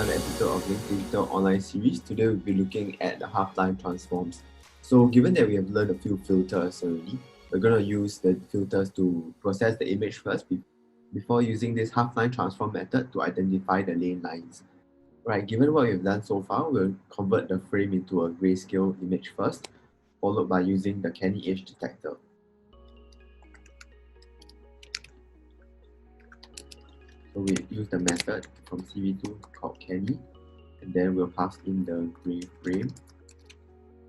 another episode of Link Digital Online Series. Today we'll be looking at the half-line transforms. So given that we have learned a few filters already, we're going to use the filters to process the image first before using this half-line transform method to identify the lane lines. Right, given what we've done so far, we'll convert the frame into a grayscale image first, followed by using the canny edge detector. So we use the method from CV2 called canny, and then we'll pass in the gray frame,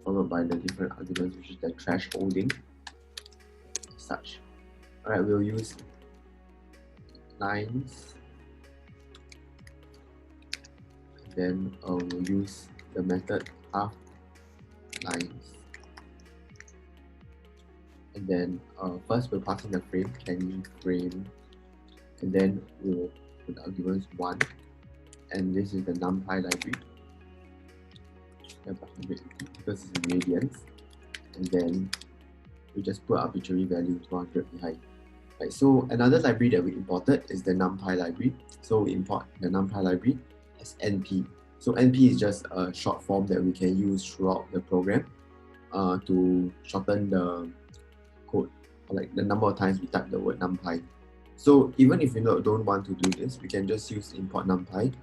followed by the different arguments, which is the thresholding, such. Alright, we'll use lines, and then we'll use the method half lines. And then first we'll pass in the frame, canny frame, and then we'll put the arguments 1, and this is the numpy library, because it's in radians, and then we just put arbitrary value 200 behind. Right, so another library that we imported is the numpy library. So we import the numpy library as np. So np is just a short form that we can use throughout the program to shorten the code, or like the number of times we type the word numpy. So even if we don't want to do this, we can just use import numpy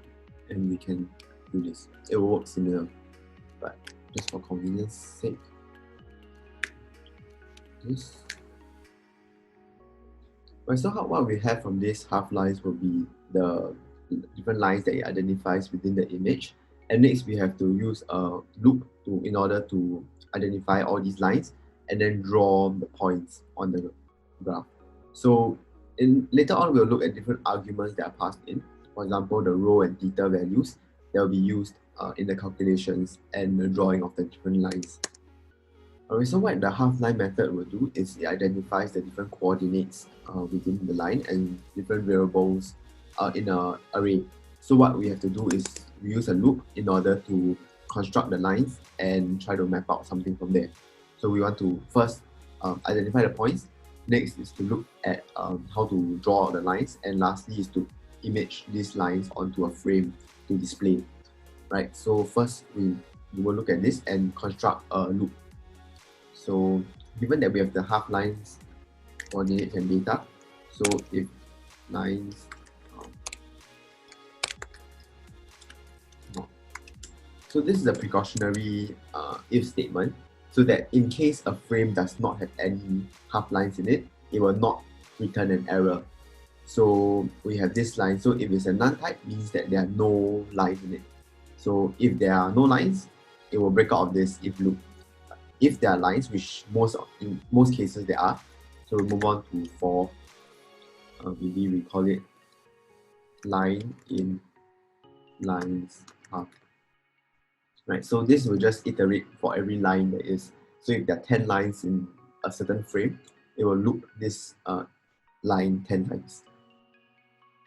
and we can do this. It will work similar, but just for convenience sake, this. Right, so what we have from these half lines will be the different lines that it identifies within the image. And next we have to use a loop in order to identify all these lines and then draw the points on the graph. So later on, we'll look at different arguments that are passed in. For example, the rho and theta values that will be used in the calculations and the drawing of the different lines. Alright, so what the half-line method will do is it identifies the different coordinates within the line and different variables in an array. So what we have to do is we use a loop in order to construct the lines and try to map out something from there. So we want to first identify the points. Next is to look at how to draw out the lines, and lastly is to image these lines onto a frame to display. Right, so first we will look at this and construct a loop. So given that we have the half lines, coordinates and data, so if lines so this is a precautionary if statement, so that in case a frame does not have any half lines in it, it will not return an error. So we have this line. So if it's a null type, means that there are no lines in it. So if there are no lines, it will break out of this if loop. If there are lines, which in most cases there are, so we move on to for maybe we call it line in lines half. Right, so this will just iterate for every line that is. So if there are 10 lines in a certain frame, it will loop this line 10 times.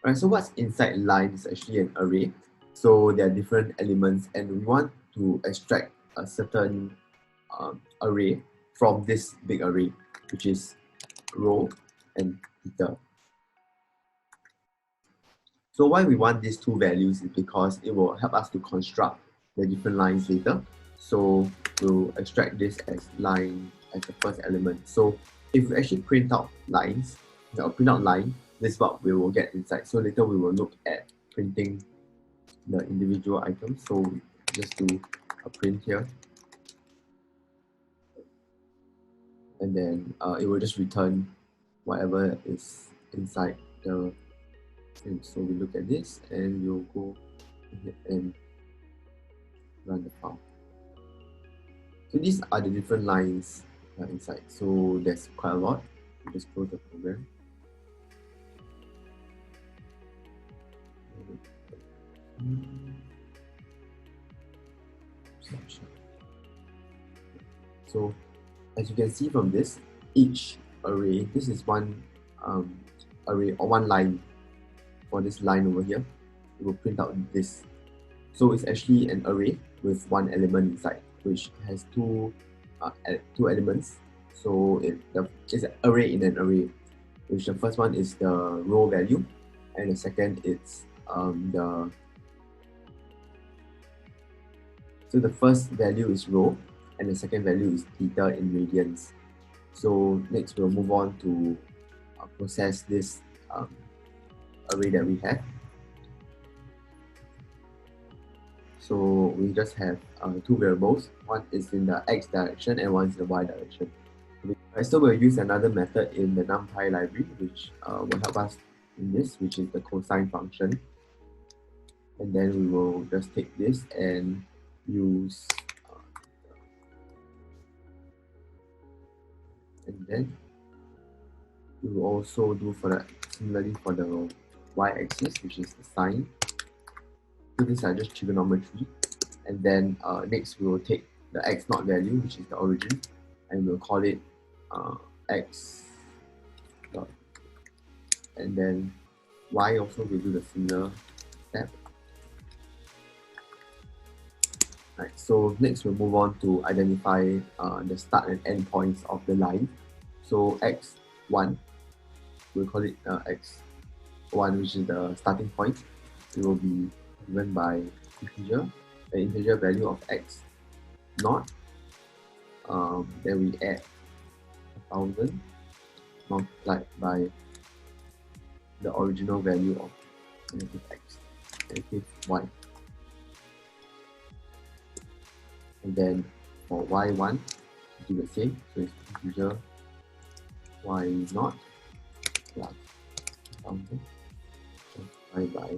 Right, so what's inside line is actually an array. So there are different elements, and we want to extract a certain array from this big array, which is rho and theta. So why we want these two values is because it will help us to construct the different lines later. So we'll extract this as line as the first element. So if we actually print out lines, print out line, this is what we will get inside. So later we will look at printing the individual items. So just do a print here, and then it will just return whatever is inside the frame. So we look at this and we'll go ahead and run the file. So these are the different lines inside. So there's quite a lot. We just close the program. So as you can see from this, each array, this is one array or one line. For this line over here, it will print out this. So it's actually an array with one element inside, which has two elements. So it's an array in an array, which the first one is the row value, and the second is the So the first value is rho, and the second value is theta in radians. So next we'll move on to process this array that we have. So we just have two variables. One is in the x direction and one is the y direction. Right, so we'll use another method in the NumPy library, which will help us in this, which is the cosine function. And then we will just take this and use, and then we will also do for the similarly for the y-axis, which is the sine. So these are just trigonometry. And then next we will take the x0 value, which is the origin, and we'll call it x dot. And then y also will do the similar step. Right, so next we'll move on to identify the start and end points of the line. So x1, we'll call it x1, which is the starting point. It will be given by an integer value of x0. Then we add 1000 multiplied by the original value of negative x, negative y. And then for y1, do the same. So it's integer y0 plus 1000 multiplied by.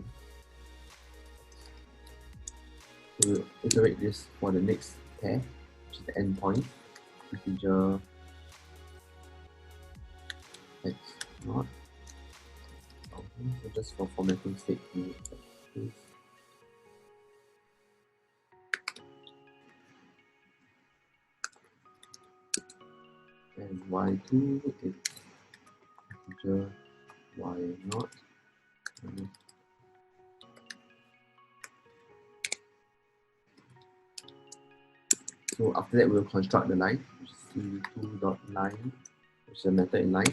So we'll iterate this for the next pair, which is the endpoint, integer x0. So just for formatting sake, we will this. And y2 is integer y0. So after that, we'll construct the line, which is c2.line, which is a method in line,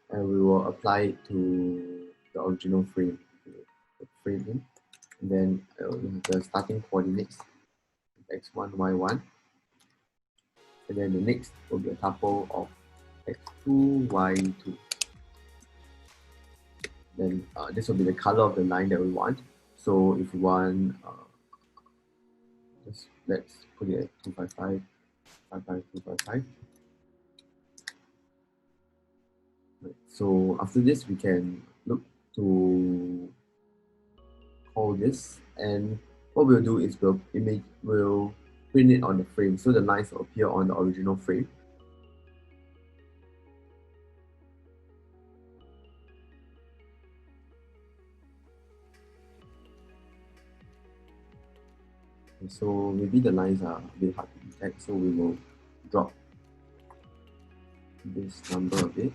and we will apply it to the original frame. In, and then we have the starting coordinates, x1, y1, and then the next will be a tuple of x2, y2. Then this will be the color of the line that we want. So if we want, let's put it at 255, 255. Right. So after this, we can look to call this, and what we'll do is we'll print it on the frame, so the lines will appear on the original frame. And so maybe the lines are a bit hard to detect, so we will drop this number a bit,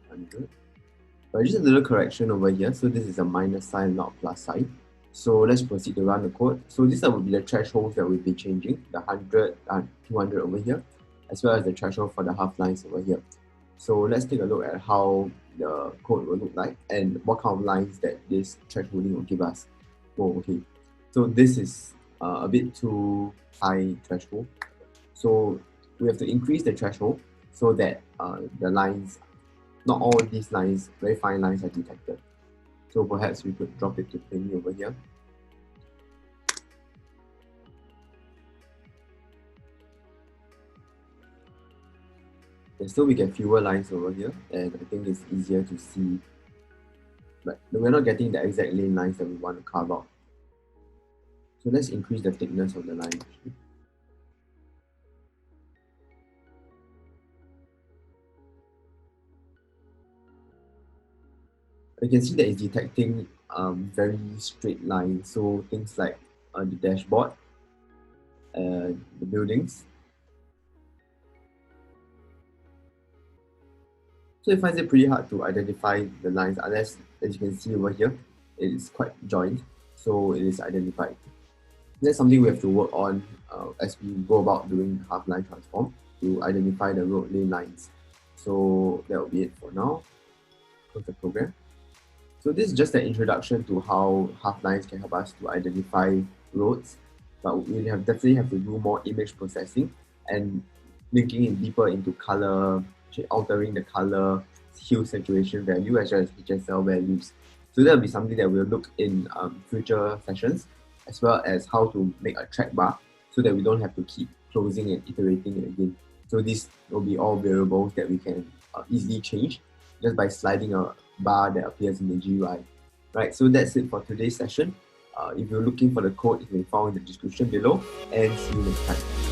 200. But just a little correction over here. So this is a minus sign, not a plus sign. So let's proceed to run the code. So these will be the thresholds that we'll be changing, the 100 and 200 over here, as well as the threshold for the half lines over here. So let's take a look at how the code will look like and what kind of lines that this thresholding will give us. Oh, okay. So this is a bit too high threshold. So we have to increase the threshold so that the lines, not all these lines, very fine lines, are detected. So perhaps we could drop it to 20 over here. And so we get fewer lines over here, and I think it's easier to see. But we're not getting the exact lane lines that we want to carve out. So let's increase the thickness of the line actually. You can see that it's detecting very straight lines. So things like the dashboard, the buildings. So it finds it pretty hard to identify the lines unless, as you can see over here, it is quite joined. So it is identified. That's something we have to work on as we go about doing half-line transform to identify the road lane lines. So that will be it for now. Close the program. So this is just an introduction to how half-lines can help us to identify roads. but we definitely have to do more image processing and linking in deeper into color, altering the color, hue saturation value as well as HSL values. So that'll be something that we'll look in future sessions, as well as how to make a track bar so that we don't have to keep closing and iterating it again. So these will be all variables that we can easily change just by sliding a bar that appears in the GUI. Right, so that's it for today's session. If you're looking for the code, it can be found in the description below, and see you next time.